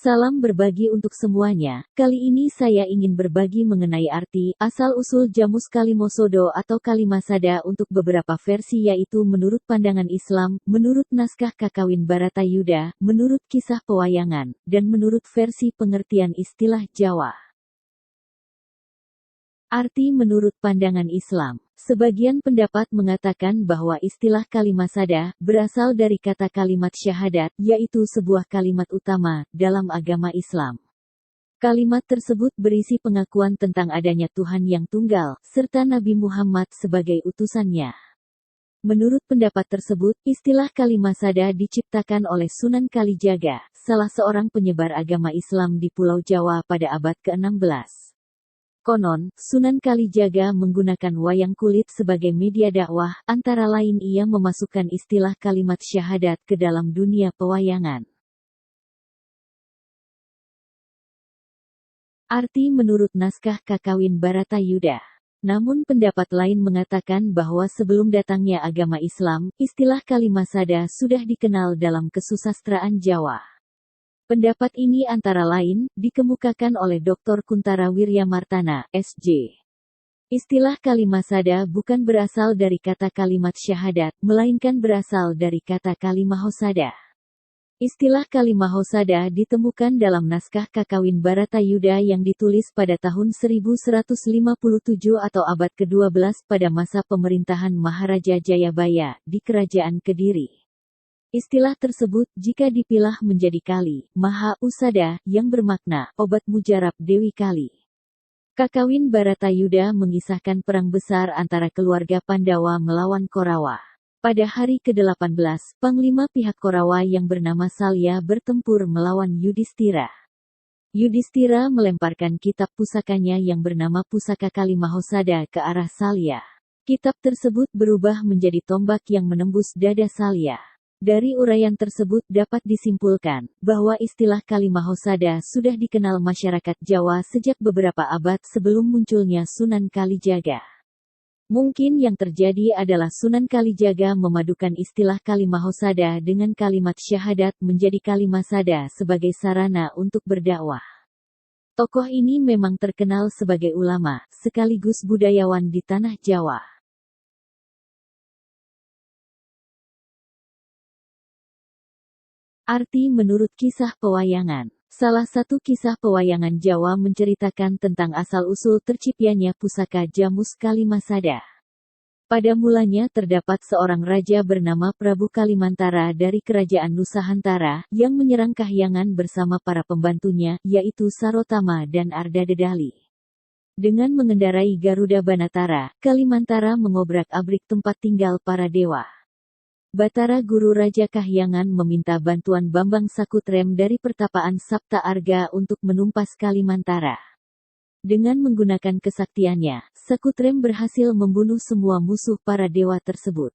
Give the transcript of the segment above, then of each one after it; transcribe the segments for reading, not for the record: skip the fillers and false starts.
Salam berbagi untuk semuanya. Kali ini saya ingin berbagi mengenai arti, asal-usul Jamus Kalimosodo atau Kalimasada untuk beberapa versi, yaitu menurut pandangan Islam, menurut naskah Kakawin Baratayuda, menurut kisah pewayangan, dan menurut versi pengertian istilah Jawa. Arti menurut pandangan Islam. Sebagian pendapat mengatakan bahwa istilah Kalimasada berasal dari kata kalimat syahadat, yaitu sebuah kalimat utama dalam agama Islam. Kalimat tersebut berisi pengakuan tentang adanya Tuhan yang tunggal, serta Nabi Muhammad sebagai utusannya. Menurut pendapat tersebut, istilah Kalimasada diciptakan oleh Sunan Kalijaga, salah seorang penyebar agama Islam di Pulau Jawa pada abad ke-16. Konon, Sunan Kalijaga menggunakan wayang kulit sebagai media dakwah, antara lain ia memasukkan istilah kalimat syahadat ke dalam dunia pewayangan. Arti menurut naskah Kakawin Baratayuda. Namun pendapat lain mengatakan bahwa sebelum datangnya agama Islam, istilah Kalimasada sudah dikenal dalam kesusastraan Jawa. Pendapat ini antara lain, dikemukakan oleh Dr. Kuntara Wiryamartana, S.J. Istilah Kalimasada bukan berasal dari kata kalimat syahadat, melainkan berasal dari kata kalimahosada. Istilah kalimahosada ditemukan dalam naskah Kakawin Baratayuda yang ditulis pada tahun 1157 atau abad ke-12 pada masa pemerintahan Maharaja Jayabaya, di Kerajaan Kediri. Istilah tersebut jika dipilah menjadi Kali, Maha Usada, yang bermakna obat mujarab Dewi Kali. Kakawin Baratayuda mengisahkan perang besar antara keluarga Pandawa melawan Korawa. Pada hari ke-18, panglima pihak Korawa yang bernama Salya bertempur melawan Yudhistira. Yudhistira melemparkan kitab pusakanya yang bernama Pusaka Kalimahosada ke arah Salya. Kitab tersebut berubah menjadi tombak yang menembus dada Salya. Dari uraian tersebut dapat disimpulkan bahwa istilah Kalimahosada sudah dikenal masyarakat Jawa sejak beberapa abad sebelum munculnya Sunan Kalijaga. Mungkin yang terjadi adalah Sunan Kalijaga memadukan istilah Kalimahosada dengan kalimat syahadat menjadi Kalimasada sebagai sarana untuk berdakwah. Tokoh ini memang terkenal sebagai ulama, sekaligus budayawan di tanah Jawa. Arti menurut kisah pewayangan. Salah satu kisah pewayangan Jawa menceritakan tentang asal-usul terciptanya pusaka Jamus Kalimasada. Pada mulanya terdapat seorang raja bernama Prabu Kalimantara dari Kerajaan Nusantara, yang menyerang Kahyangan bersama para pembantunya, yaitu Sarotama dan Ardadedali. Dengan mengendarai Garuda Banatara, Kalimantara mengobrak-abrik tempat tinggal para dewa. Batara Guru Raja Kahyangan meminta bantuan Bambang Sakutrem dari pertapaan Sapta Arga untuk menumpas Kalimantara. Dengan menggunakan kesaktiannya, Sakutrem berhasil membunuh semua musuh para dewa tersebut.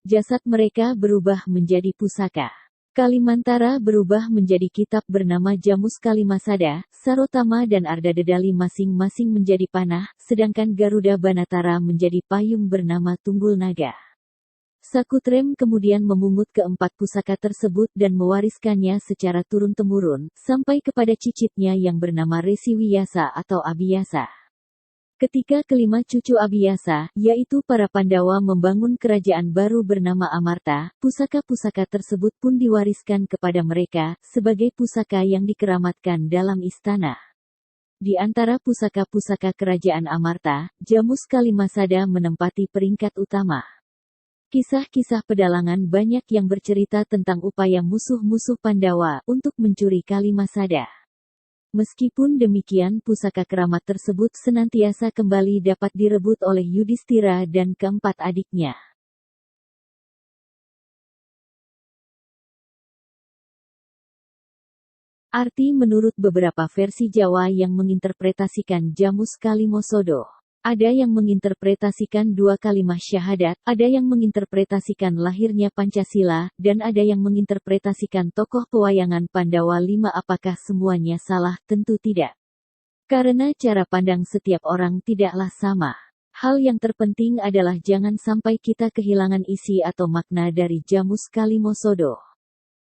Jasad mereka berubah menjadi pusaka. Kalimantara berubah menjadi kitab bernama Jamus Kalimasada, Sarotama dan Ardadedali masing-masing menjadi panah, sedangkan Garuda Banatara menjadi payung bernama Tunggul Naga. Sakutrem kemudian memungut keempat pusaka tersebut dan mewariskannya secara turun-temurun, sampai kepada cicitnya yang bernama Resi Wiyasa atau Abiyasa. Ketika kelima cucu Abiyasa, yaitu para Pandawa membangun kerajaan baru bernama Amarta, pusaka-pusaka tersebut pun diwariskan kepada mereka, sebagai pusaka yang dikeramatkan dalam istana. Di antara pusaka-pusaka kerajaan Amarta, Jamus Kalimasada menempati peringkat utama. Kisah-kisah pedalangan banyak yang bercerita tentang upaya musuh-musuh Pandawa untuk mencuri Kalimasada. Meskipun demikian, pusaka keramat tersebut senantiasa kembali dapat direbut oleh Yudhistira dan keempat adiknya. Arti menurut beberapa versi Jawa yang menginterpretasikan Jamus Kalimosodo. Ada yang menginterpretasikan dua kalimat syahadat, ada yang menginterpretasikan lahirnya Pancasila, dan ada yang menginterpretasikan tokoh pewayangan Pandawa 5. Apakah semuanya salah? Tentu tidak. Karena cara pandang setiap orang tidaklah sama. Hal yang terpenting adalah jangan sampai kita kehilangan isi atau makna dari Jamus Kalimosodo.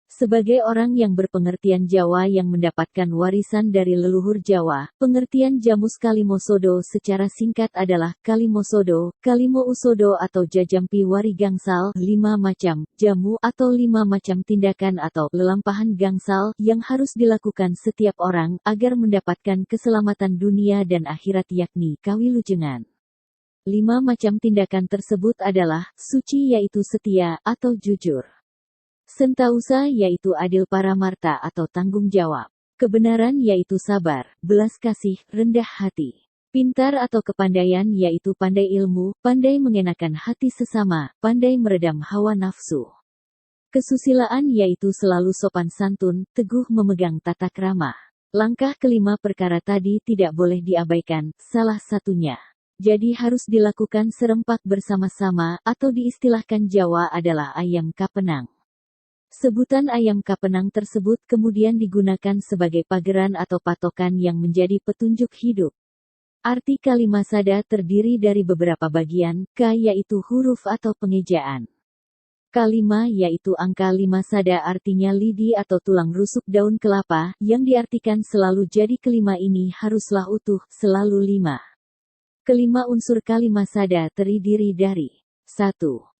Sebagai orang yang berpengertian Jawa yang mendapatkan warisan dari leluhur Jawa, pengertian Jamus Kalimosodo secara singkat adalah Kalimosodo, Kalimo Usodo atau Jajampi Wari Gangsal, 5 macam, jamu atau 5 macam tindakan atau lelampahan gangsal yang harus dilakukan setiap orang agar mendapatkan keselamatan dunia dan akhirat yakni kawilujengan. 5 macam tindakan tersebut adalah, suci yaitu setia atau jujur. Sentausa yaitu adil paramarta atau tanggung jawab. Kebenaran yaitu sabar, belas kasih, rendah hati. Pintar atau kepandaian yaitu pandai ilmu, pandai mengenakan hati sesama, pandai meredam hawa nafsu. Kesusilaan yaitu selalu sopan santun, teguh memegang tata krama. Langkah kelima perkara tadi tidak boleh diabaikan, salah satunya. Jadi harus dilakukan serempak bersama-sama atau diistilahkan Jawa adalah ayam kapenang. Sebutan ayam kapenang tersebut kemudian digunakan sebagai pageran atau patokan yang menjadi petunjuk hidup. Arti Kalimasada terdiri dari beberapa bagian, K yaitu huruf atau pengejaan. Kalima yaitu angka 5 sada artinya lidi atau tulang rusuk daun kelapa, yang diartikan selalu jadi kelima ini haruslah utuh, selalu 5. Kelima unsur Kalimasada terdiri dari 1.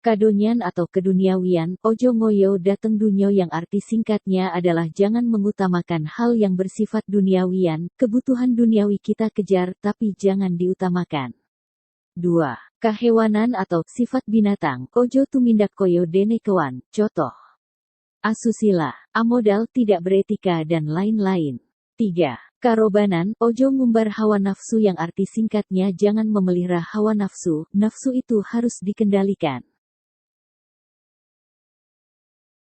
Kadonyan atau keduniawian, ojo ngoyo dateng dunyo yang arti singkatnya adalah jangan mengutamakan hal yang bersifat duniawian, kebutuhan duniawi kita kejar tapi jangan diutamakan. 2. Kehewanan atau sifat binatang, ojo tumindak koyo dene kewan, contoh. Asusila, amodal tidak beretika dan lain-lain. 3. Karobanan, ojo ngumbar hawa nafsu yang arti singkatnya jangan memelihara hawa nafsu, nafsu itu harus dikendalikan.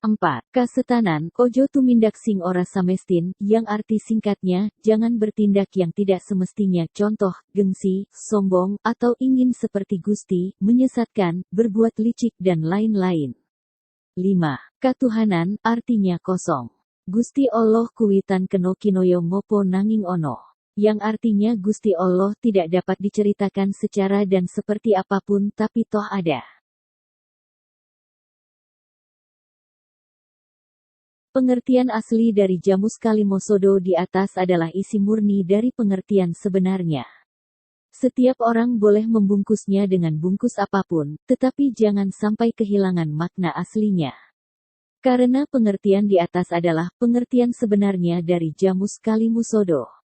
4. Kasetanan, ojo tumindak sing ora samestin, yang arti singkatnya, jangan bertindak yang tidak semestinya, contoh, gengsi, sombong, atau ingin seperti Gusti, menyesatkan, berbuat licik dan lain-lain. 5. Katuhanan, artinya kosong. Gusti Allah kuwitan keno kinoyo ngopo nanging ono. Yang artinya Gusti Allah tidak dapat diceritakan secara dan seperti apapun tapi toh ada. Pengertian asli dari Jamus Kalimosodo di atas adalah isi murni dari pengertian sebenarnya. Setiap orang boleh membungkusnya dengan bungkus apapun, tetapi jangan sampai kehilangan makna aslinya. Karena pengertian di atas adalah pengertian sebenarnya dari Jamus Kalimosodo.